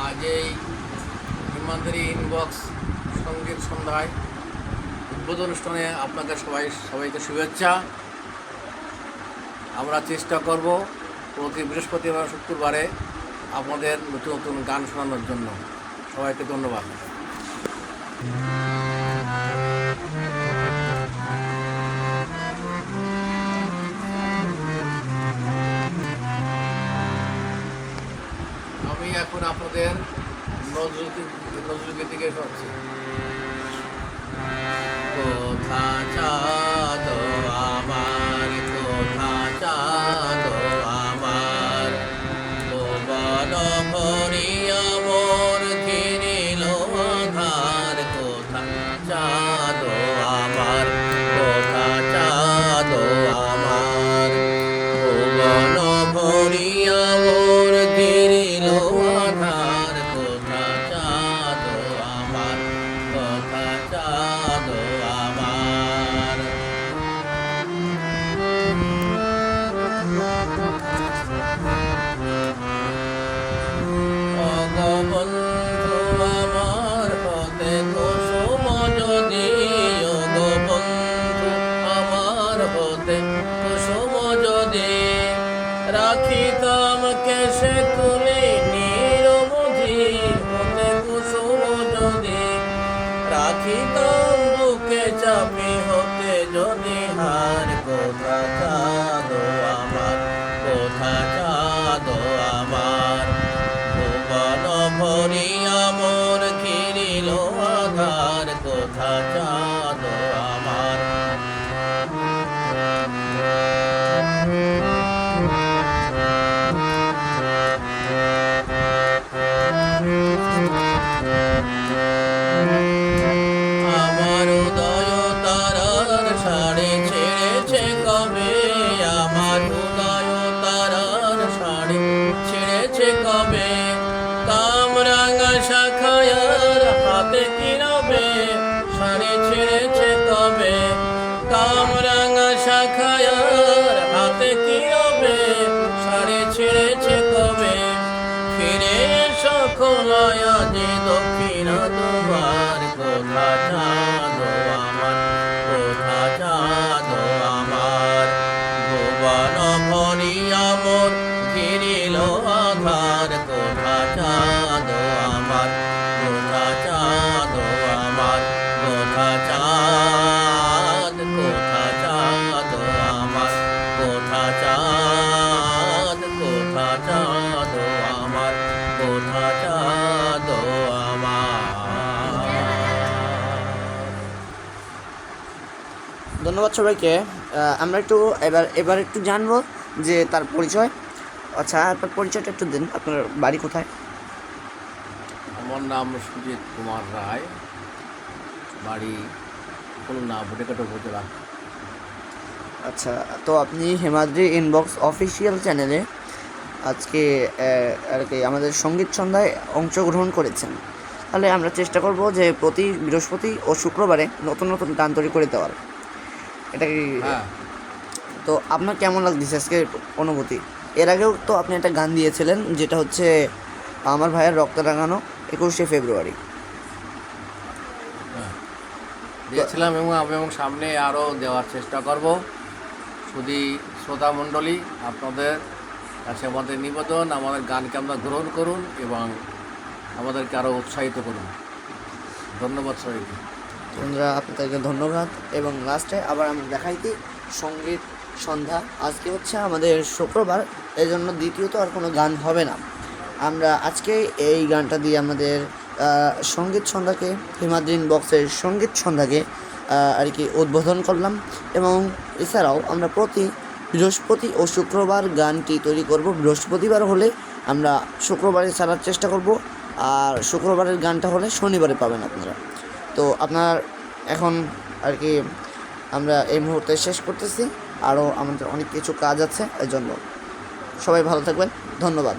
আজ এই হিমাদ্রি ইনবক্স সঙ্গীত সন্ধ্যায় উদ্বোধন অনুষ্ঠানে আপনাকে সবাইকে শুভেচ্ছা। আমরা চেষ্টা করব প্রতি বৃহস্পতিবার শুক্রবারে আপনাদের নতুন নতুন গান শোনানোর জন্য। সবাইকে ধন্যবাদ। আমি এখন আপনাদের নজরুলগীতি থেকে শুনছি। কোথা চাঁদ আমার, কোথা চাঁদ আমার, ভুবন ভরিয়া মোর ঘিরিল আধার। কোথা চাঁদ আমার, কোথা চাঁদ আমার, ভুবন ভরিয়া মোর ঘিরিল আধার। কোথা চাঁদ আমার, কোথা চাঁদ আমার। অগবন্ধু আমার হতে কুসুম যদি, অগবন্ধু আমার হতে কুসুম যদি, রাখিতাম কেশে তুলে নিরবধির হতে কুসুম যদি, রাখিতাম বুকে চাপি হতে যদি হার। কোথা চাঁদ আমার, কোথা চাঁদ আমার, ভুবন ভরিয়া মোর ঘিরিল আধার। কোথা চাঁদ আমার। আমার উদয় তারার শাড়ি ছেড়েছে কবে, আমার উদয় তারার শাড়ি ছেড়েছে কবে, কামরাঙা শাখায়ার হাতে কি রবে, শাড়ি ছেড়েছে কবে, কামরাঙা শাখায়ার হাতে কি রবে, শাড়ি ছেড়েছে কবে। ফিরে এসো খোলায়া যে দক্ষিণা দুয়ার। কোথা চাঁদ আমার, কোথা চাঁদ আমার, ভুবন ভরিয়া মোর ঘিরিল আধার। কোথা চাঁদ আমার, কোথা চাঁদ আমার, কোথা চাঁদ, কোথা চাঁদ আমার, কোথা চাঁদ, কোথা চাঁদ আমার, কোথা চাঁদ আমার। ধন্যবাদ সবাইকে। আমরা এবার একটু জানবো যে তার পরিচয়। আচ্ছা, আপনার পরিচয়টা একটু দিন। আপনার বাড়ি কোথায়? আমার নাম সুজিত কুমার রায়, বাড়ি খুলনা ভুটিকাটা উপজেলা। আচ্ছা, তো আপনি হিমাদ্রি ইনবক্স অফিসিয়াল চ্যানেলে আজকে আর কি আমাদের সঙ্গীত সন্ধ্যায় অংশগ্রহণ করেছেন। তাহলে আমরা চেষ্টা করব যে প্রতি বৃহস্পতি ও শুক্রবারে নতুন নতুন গান তৈরি করে দেওয়ার। এটা কি? হ্যাঁ। তো আপনার কেমন লাগছে আজকের অনুভূতি? এর আগেও তো আপনি একটা গান দিয়েছিলেন, যেটা হচ্ছে আমার ভাইয়ের রক্ত রাঙানো 21শে ফেব্রুয়ারি দিয়েছিলাম এবং সামনে আরও দেওয়ার চেষ্টা করব। শুধু শ্রোতা মণ্ডলী, আপনাদের কাছে আমাদের নিবেদন, আমাদের গানকে আমরা গ্রহণ করুন এবং আমাদেরকে আরও উৎসাহিত করুন। ধন্যবাদ সবাইকে। বন্ধুরা, আপনাদেরকে ধন্যবাদ। এবং লাস্টে আবার আমরা দেখাইছি সঙ্গীত সন্ধ্যা। আজকে হচ্ছে আমাদের শুক্রবার, এই জন্য দ্বিতীয়ত আর কোনো গান হবে না। আমরা আজকে এই গানটা দিয়ে আমাদের সঙ্গীত সন্ধ্যাকে, হিমাদ্রি ইনবক্সের সঙ্গীত সন্ধ্যাকে আর কি উদ্বোধন করলাম। এবং এছাড়াও আমরা প্রতি বৃহস্পতি ও শুক্রবার গানটি তৈরি করব। বৃহস্পতিবার হলে আমরা শুক্রবারে ছাড়ার চেষ্টা করব, আর শুক্রবারের গানটা হলে শনিবারে পাবেন আপনারা। তো আপনার এখন আর কি আমরা এই মুহূর্তে শেষ করতেছি। আরও আমাদের অনেক কিছু কাজ আছে, এর জন্য সবাই ভালো থাকবেন। ধন্যবাদ।